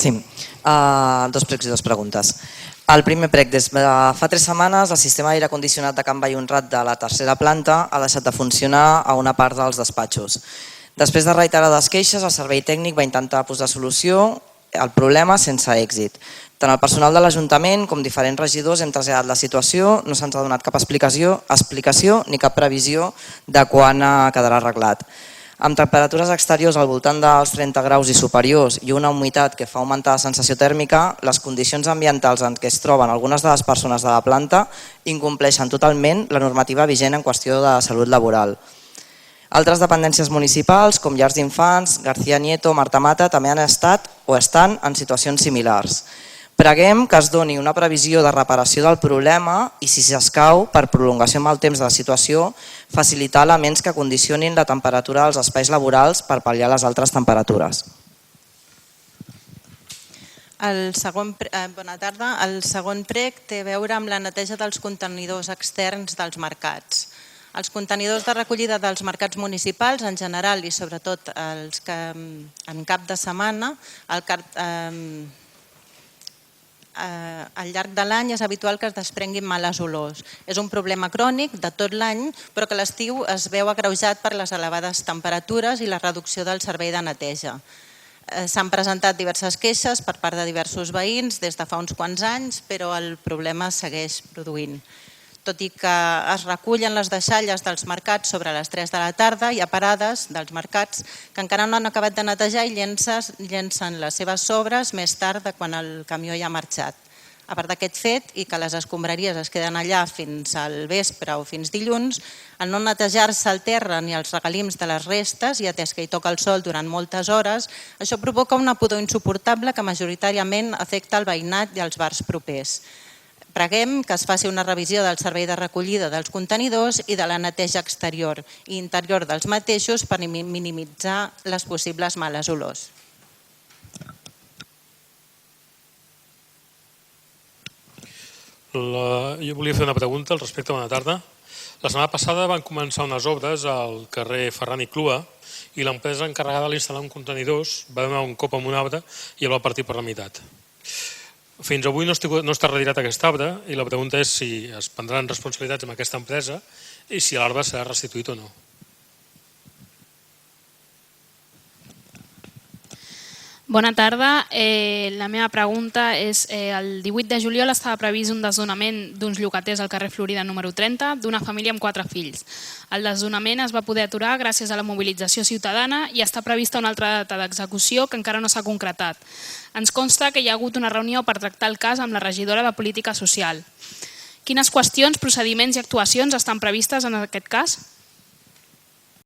Sí, dos pregs i dues preguntes. El primer prec, des de fa 3 setmanes el sistema d'aire condicionat de Can Vall i Honrat de la tercera planta ha deixat de funcionar a una part dels despatxos. Després de reiterades queixes, el servei tècnic va intentar posar solució al problema sense èxit. Tant el personal de l'Ajuntament com diferents regidors hem traslladat la situació, no se'ns ha donat cap explicació ni cap previsió de quan quedarà arreglat. Amb temperatures exteriors al voltant dels 30 graus i superiors i una humitat que fa augmentar la sensació tèrmica, les condicions ambientals en què es troben algunes de les persones de la planta incompleixen totalment la normativa vigent en qüestió de salut laboral. Altres dependències municipals, com llars d'infants, García Nieto, Marta Mata, també han estat o estan en situacions similars. Preguem que es doni una previsió de reparació del problema i, si s'escau, per prolongació amb el temps de la situació, facilitar elements que condicionin la temperatura dels espais laborals per pal·liar les altres temperatures. Bona tarda. El segon prec té a veure amb la neteja dels contenidors externs dels mercats. Els contenidors de recollida dels mercats municipals, en general, i sobretot els que en cap de setmana, al llarg de l'any és habitual que es desprenguin males olors. És un problema crònic de tot l'any, però que a l'estiu es veu agreujat per les elevades temperatures i la reducció del servei de neteja. S'han presentat diverses queixes per part de diversos veïns des de fa uns quants anys, però el problema segueix produint. Tot i que es recullen les deixalles dels mercats sobre les 3 de la tarda, hi ha parades dels mercats que encara no han acabat de netejar i llencen les seves sobres més tard de quan el camió ja ha marxat. A part d'aquest fet, i que les escombraries es queden allà fins al vespre o fins dilluns, al no netejar-se el terra ni els regalims de les restes, i atès que hi toca el sol durant moltes hores, això provoca una pudor insuportable que majoritàriament afecta el veïnat i els bars propers. Preguem que es faci una revisió del servei de recollida dels contenidors i de la neteja exterior i interior dels mateixos per minimitzar les possibles males olors. Jo volia fer una pregunta al respecte. Bona tarda. La setmana passada van començar unes obres al carrer Ferran i Clua i l'empresa encarregada d'instal·lar contenidors va donar un cop amb un arbre i el va partir per la meitat. Fins avui no està retirat aquest arbre i la pregunta és si es prendran responsabilitats amb aquesta empresa i si l'arbre serà restituït o no. Bona tarda. La meva pregunta és, el 18 de juliol estava previst un desnonament d'uns llogaters al carrer Florida número 30 d'una família amb 4 fills. El desnonament es va poder aturar gràcies a la mobilització ciutadana i està prevista una altra data d'execució que encara no s'ha concretat. Ens consta que hi ha hagut una reunió per tractar el cas amb la regidora de Política Social. Quines qüestions, procediments i actuacions estan previstes en aquest cas?